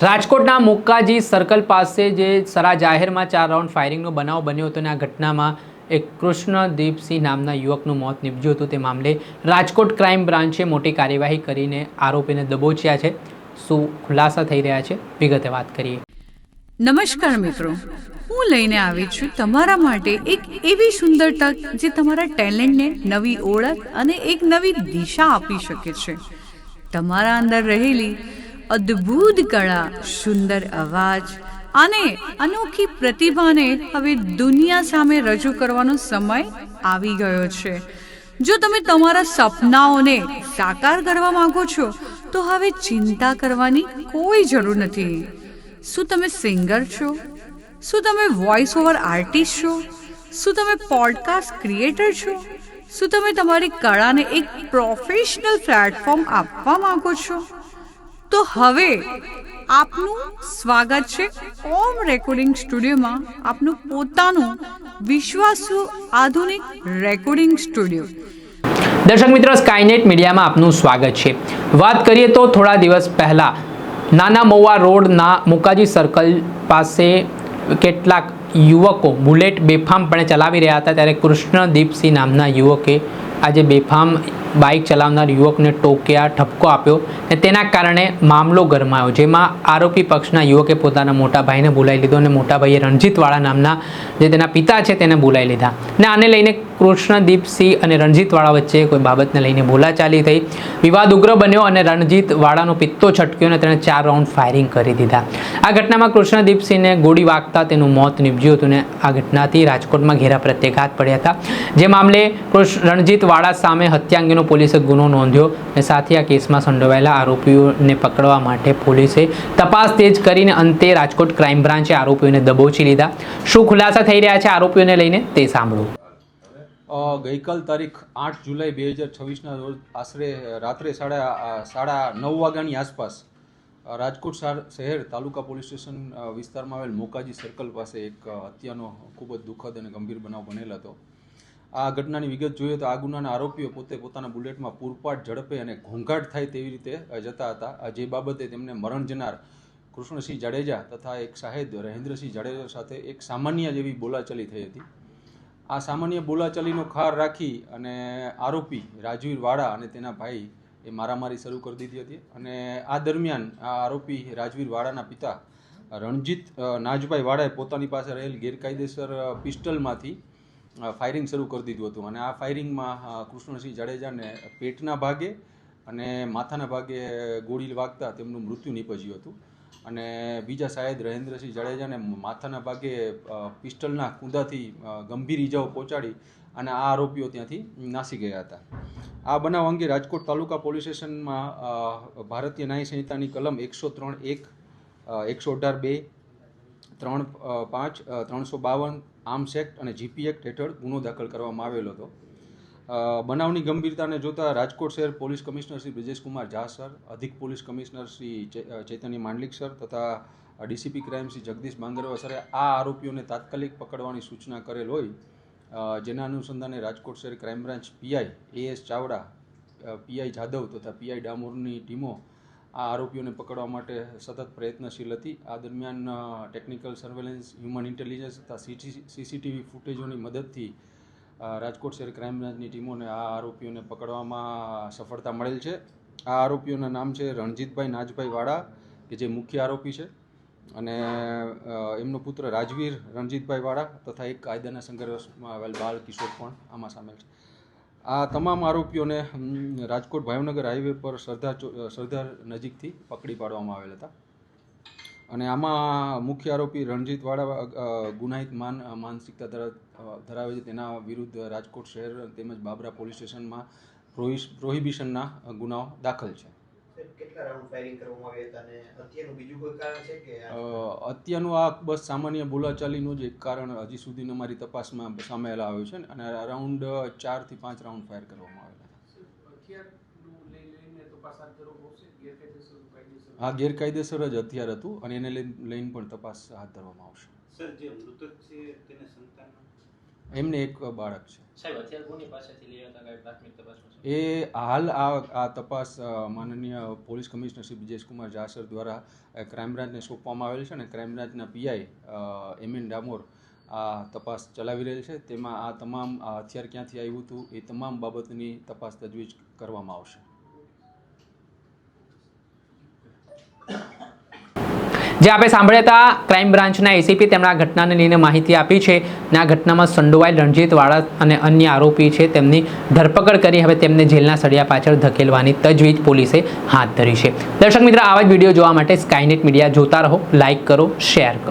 રાજકોટના મુક્કાજી સર્કલ પાસે જે સરા જાહેરમાં 4 રાઉન્ડ ફાયરિંગનો બનાવ બન્યો હતો અને આ ઘટનામાં એક કૃષ્ણદીપસિંહ નામના યુવકનું મોત નીપજ્યું હતું. તે મામલે રાજકોટ ક્રાઇમ બ્રાન્ચે મોટી કાર્યવાહી કરીને આરોપીને દબોચ્યા છે. શું ખુલાસા થઈ રહ્યા છે, વિગતે વાત કરીએ. નમસ્કાર મિત્રો, હું લઈને આવી છું તમારા માટે એક એવી સુંદર તક જે તમારા ટેલેન્ટને નવી ઓળખ અને એક નવી દિશા આપી શકે છે. તમારા અંદર રહેલી અદ્ભુત કળા, સુંદર અવાજ અને અનોખી પ્રતિભાને હવે દુનિયા સામે રજૂ કરવાનો સમય આવી ગયો છે. જો તમે તમારા સપનાઓને સાકાર કરવા માંગો છો તો હવે ચિંતા કરવાની કોઈ જરૂર નથી. શું તમે સિંગર છો? શું તમે વોઇસ ઓવર આર્ટિસ્ટ છો? શું તમે પોડકાસ્ટ ક્રિએટર છો? શું તમે તમારી કળાને એક પ્રોફેશનલ પ્લેટફોર્મ આપવા માંગો છો? તો હવે આપનું સ્વાગત છે ઓમ રેકોર્ડિંગ સ્ટુડિયોમાં, આપનું પોતાનું વિશ્વાસુ આધુનિક રેકોર્ડિંગ સ્ટુડિયો. દર્શક મિત્રો, સ્કાયનેટ મીડિયામાં આપનું સ્વાગત છે. વાત કરીએ તો થોડા દિવસ પહેલાં નાના મહુવા રોડના મુક્કાજી સર્કલ પાસે કેટલાક યુવકો બુલેટ બેફામપણે ચલાવી રહ્યા હતા, ત્યારે કૃષ્ણદીપસિંહ નામના યુવકે આજે બેફામ બાઇક ચલાવનાર યુવકને ટોક્યા, ઠપકો આપ્યો અને તેના કારણે મામલો ગરમાયો, જેમાં આરોપી પક્ષના યુવકે પોતાના મોટા ભાઈને બોલાવી લીધો અને મોટા ભાઈએ રણજીતવાળા નામના જે તેના પિતા છે તેને બોલાવી લીધા અને આને લઈને કૃષ્ણદીપસિંહ અને રણજીતવાળા વચ્ચે કોઈ બાબતને લઈને બોલાચાલી થઈ. વિવાદ ઉગ્ર બન્યો અને રણજીતવાળાનો પિત્તો છટક્યો અને તેણે 4 રાઉન્ડ ફાયરિંગ કરી દીધા. આ ઘટનામાં કૃષ્ણદીપસિંહને ગોળી વાગતા તેનું મોત નીપજ્યું હતું અને આ ઘટનાથી રાજકોટમાં ઘેરા પ્રત્યાઘાત પડ્યા હતા. જે મામલે રણજીતવાળા સામે હત્યા અંગેનો પોલીસે ગુનો નોંધ્યો અને સાથે આ કેસમાં સંડોવાયેલા આરોપીઓને પકડવા માટે પોલીસે તપાસ તેજ કરીને અંતે રાજકોટ ક્રાઇમ બ્રાન્ચે આરોપીઓને દબોચી લીધા. શું ખુલાસા થઈ રહ્યા છે આરોપીઓને લઈને તે સાંભળો. ગઈકાલ તારીખ 8 જુલાઈ 2026ના રોજ આશરે રાત્રે સાડા 9 વાગ્યાની આસપાસ રાજકોટ શહેર તાલુકા પોલીસ સ્ટેશન વિસ્તારમાં આવેલ મોકાજી સર્કલ પાસે એક હત્યાનો ખૂબ જ દુઃખદ અને ગંભીર બનાવ બનેલ હતો. આ ઘટનાની વિગત જોઈએ તો આ ગુનાના આરોપીઓ પોતાના બુલેટમાં પૂરપાટ ઝડપે અને ઘોંઘાટ થાય તેવી રીતે જતા હતા. જે બાબતે તેમને મરણ જનાર કૃષ્ણસિંહ જાડેજા તથા એક સાહેબ રહેન્દ્રસિંહ જાડેજા સાથે એક સામાન્ય જેવી બોલાચાલી થઈ હતી. આ સામાન્ય બોલાચાલીનો ખાર રાખી અને આરોપી રાજવીર વાળા અને તેના ભાઈ એ મારામારી શરૂ કરી દીધી હતી અને આ દરમિયાન આ આરોપી રાજવીર વાળાના પિતા રણજીત નાજભાઈ વાળાએ પોતાની પાસે રહેલ ગેરકાયદેસર પિસ્ટલમાંથી ફાયરિંગ શરૂ કરી દીધું હતું અને આ ફાયરિંગમાં કૃષ્ણસિંહ જાડેજાને પેટના ભાગે અને માથાના ભાગે ગોળી વાગતા તેમનું મૃત્યુ નીપજ્યું હતું અને બીજા સાહેબ રહેન્દ્રસિંહ જાડેજાને માથાના ભાગે પિસ્ટલના કૂંદાથી ગંભીર ઈજાઓ પહોંચાડી અને આ આરોપીઓ ત્યાંથી નાસી ગયા હતા. આ બનાવ અંગે રાજકોટ તાલુકા પોલીસ સ્ટેશનમાં ભારતીય ન્યાય સંહિતાની કલમ 103(1), 118(2), 3(5), 352 આર્મ્સ એક્ટ અને જીપી એક્ટ હેઠળ ગુનો દાખલ કરવામાં આવેલો હતો. બનાવની ગંભીરતાને જોતા રાજકોટ શહેર police commissioner Shri Brijeshkumar Jha sir, અધિક પોલીસ કમિશનર શ્રી ચૈતન્ય માંડલિક સર તથા ડીસીપી ક્રાઇમ શ્રી જગદીશ બાંગરવા સરે આ આરોપીઓને તાત્કાલિક પકડવાની સૂચના કરેલ હોય, જેના અનુસંધાને રાજકોટ શહેર ક્રાઇમ બ્રાન્ચ પીઆઈ AS ચાવડા, પીઆઈ જાદવ તથા પીઆઈ ડામોરની ટીમો આ આરોપીઓને પકડવા માટે સતત પ્રયત્નશીલ હતી. આ દરમિયાન ટેકનિકલ સર્વેલન્સ, હ્યુમન ઇન્ટેલિજન્સ તથા CCTV ફૂટેજોની મદદથી રાજકોટ શહેર ક્રાઇમ બ્રાન્ચની ટીમોને આ આરોપીઓને પકડવામાં સફળતા મળેલ છે. આ આરોપીઓના નામ છે રણજીતભાઈ નાજભાઈ વાળા, કે જે મુખ્ય આરોપી છે, અને એમનો પુત્ર રાજવીર રણજીતભાઈ વાળા તથા એક કાયદાના સંઘર્ષમાં આવેલ બાળ કિશોર પણ આમાં સામેલ છે. આ તમામ આરોપીઓને રાજકોટ ભાવનગર હાઈવે પર સરદાર નજીકથી પકડી પાડવામાં આવેલ હતા અને આમાં મુખ્ય આરોપી રણજીત વાળા ગુનાહિત માનસિકતા ધરાવે છે. તેના વિરુદ્ધ રાજકોટ શહેર તેમજ બાબરા પોલીસ સ્ટેશનમાં પ્રોહિબિશનના ગુનાઓ દાખલ છે. હત્યાનું આ બસ સામાન્ય બોલાચાલીનું જ એક કારણ હજી સુધીનું અમારી તપાસમાં સામે આવ્યું છે અને અરાઉન્ડ 4 થી 5 રાઉન્ડ ફાયર કરવામાં આવેલા. આ ગેરકાયદેસર જ હથિયાર હતું અને એને લઈને પણ તપાસ હાથ ધરવામાં આવશે. એમને એક બાળક છે. સાહેબ અત્યારે કોની પાસેથી લઈ હતા કાંઈ પ્રાથમિક તપાસમાં છે? એ હાલ આ તપાસ માનનીય પોલીસ કમિશનર શ્રી બ્રિજેશકુમાર જાસર દ્વારા ક્રાઇમ બ્રાન્ચને સોંપવામાં આવેલ છે અને ક્રાઇમ બ્રાન્ચના પીઆઈ એમએન ડામોર આ તપાસ ચલાવી રહેલ છે. તેમાં આ તમામ હથિયાર ક્યાંથી આવ્યું હતું એ તમામ બાબતની તપાસ તજવીજ કરવામાં આવશે. જે આપણે સાંભળ્યા હતા ક્રાઇમ બ્રાન્ચના એસીપી તેમણે આ ઘટનાને લઈને માહિતી આપી છે અને આ ઘટનામાં સંડોવાયેલ રણજીત વાળા અને અન્ય આરોપી છે તેમની ધરપકડ કરી હવે તેમને જેલના સળિયા પાછળ ધકેલવાની તજવીજ પોલીસે હાથ ધરી છે. દર્શક મિત્ર, આવા જ વિડીયો જોવા માટે સ્કાયનેટ મીડિયા જોતા રહો, લાઇક કરો, શેર કરો.